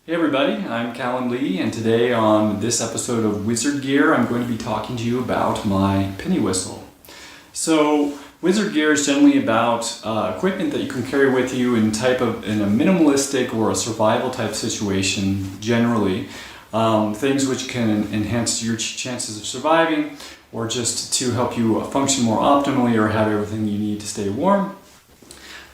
Hey everybody, I'm Cahlen Lee, and today on this episode of Wizard Gear I'm going to be talking to you about my penny whistle. So Wizard Gear is generally about equipment that you can carry with you in a minimalistic or a survival type situation generally. Things which can enhance your chances of surviving or just to help you function more optimally or have everything you need to stay warm.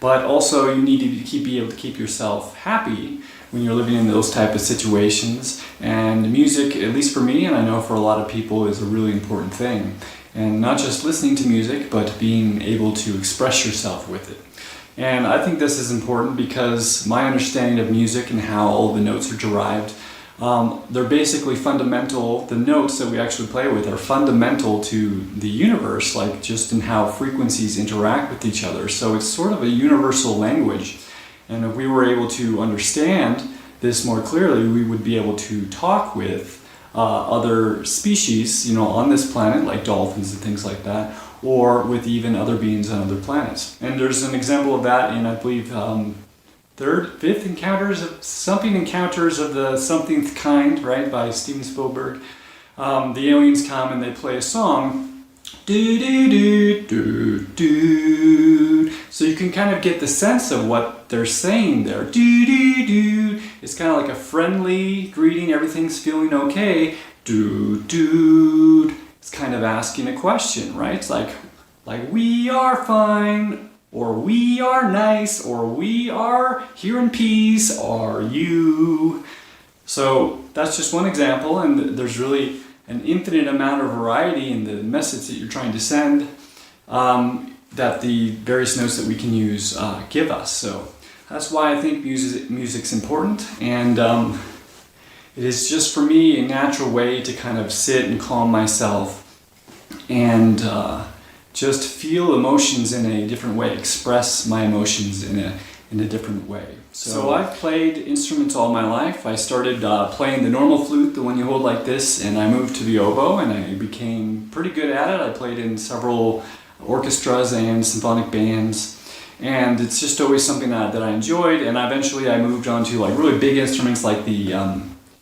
But also you need to be able to keep yourself happy when you're living in those type of situations. And music, at least for me, and I know for a lot of people, is a really important thing. And not just listening to music, but being able to express yourself with it. And I think this is important because my understanding of music and how all the notes are derived, they're basically fundamental. The notes that we actually play with are fundamental to the universe, like just in how frequencies interact with each other. So it's sort of a universal language. And if we were able to understand this more clearly, we would be able to talk with other species, on this planet, like dolphins and things like that, or with even other beings on other planets. And there's an example of that in, I believe, fifth Encounters of the Something Kind, right, by Steven Spielberg. The aliens come and they play a song. Do do do do do. So you can kind of get the sense of what they're saying there. Do do do. It's kind of like a friendly greeting. Everything's feeling okay. Do do. It's kind of asking a question, right? It's like we are fine, or we are nice, or we are here in peace. Are you? So that's just one example, and there's really an infinite amount of variety in the message that you're trying to send that the various notes that we can use give us. So that's why I think music's important, and it is just for me a natural way to kind of sit and calm myself and just feel emotions in a different way, express my emotions in a different way. So I've played instruments all my life. I started playing the normal flute, the one you hold like this, and I moved to the oboe and I became pretty good at it. I played in several orchestras and symphonic bands, and it's just always something that I enjoyed. And eventually I moved on to like really big instruments like the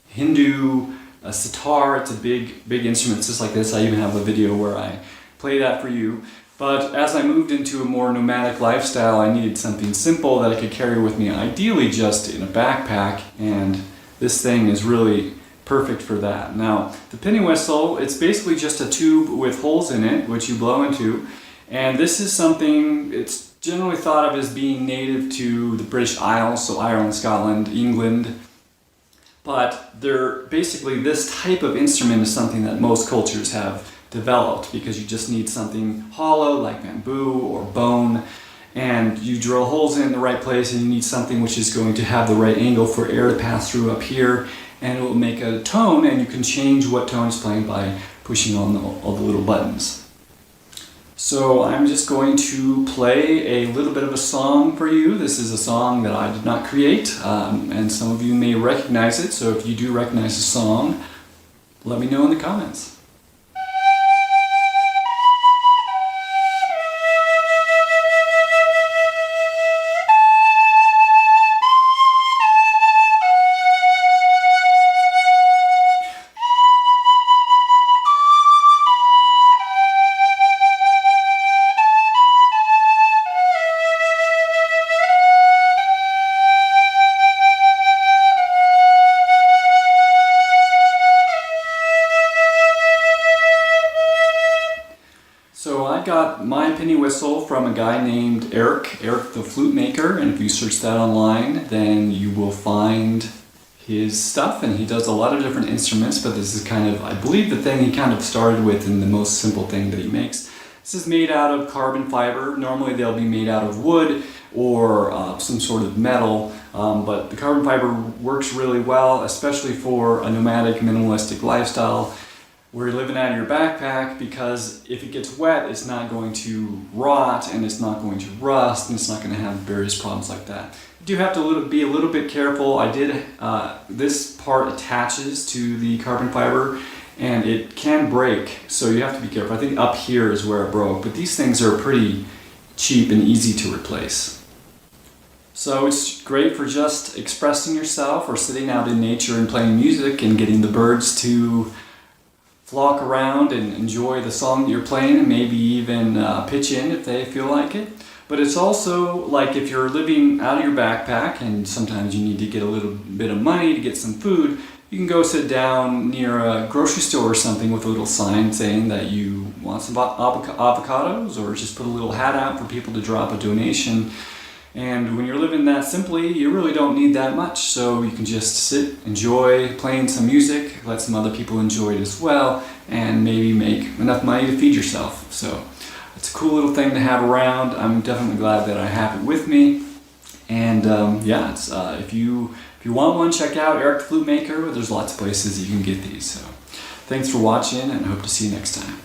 Hindu sitar. It's a big instrument. It's just like this. I even have a video where I play that for you. But as I moved into a more nomadic lifestyle, I needed something simple that I could carry with me, ideally just in a backpack, and this thing is really perfect for that. Now, the penny whistle, it's basically just a tube with holes in it, which you blow into, and this is something, it's generally thought of as being native to the British Isles, so Ireland, Scotland, England, but basically this type of instrument is something that most cultures have developed because you just need something hollow like bamboo or bone, and you drill holes in the right place, and you need something which is going to have the right angle for air to pass through up here, and it will make a tone, and you can change what tone it's playing by pushing on all the little buttons. So I'm just going to play a little bit of a song for you. This is a song that I did not create, and some of you may recognize it, so if you do recognize the song, let me know in the comments. So I got my penny whistle from a guy named Eric the flute maker, and if you search that online, then you will find his stuff, and he does a lot of different instruments, but this is kind of, I believe, the thing he kind of started with and the most simple thing that he makes. This is made out of carbon fiber. Normally they'll be made out of wood or some sort of metal, but the carbon fiber works really well, especially for a nomadic, minimalistic lifestyle where you're living out of your backpack, because if it gets wet, it's not going to rot, and it's not going to rust, and it's not going to have various problems like that. You do have to be a little bit careful. This part attaches to the carbon fiber, and it can break, so you have to be careful. I think up here is where it broke, but these things are pretty cheap and easy to replace. So it's great for just expressing yourself or sitting out in nature and playing music and getting the birds to flock around and enjoy the song that you're playing, and maybe even pitch in if they feel like it. But it's also like if you're living out of your backpack and sometimes you need to get a little bit of money to get some food, you can go sit down near a grocery store or something with a little sign saying that you want some avocados, or just put a little hat out for people to drop a donation. And when you're living that simply, you really don't need that much. So you can just sit, enjoy playing some music, let some other people enjoy it as well, and maybe make enough money to feed yourself. So it's a cool little thing to have around. I'm definitely glad that I have it with me. And it's, if you want one, check out Eric the Flute Maker. There's lots of places you can get these. So thanks for watching, and I hope to see you next time.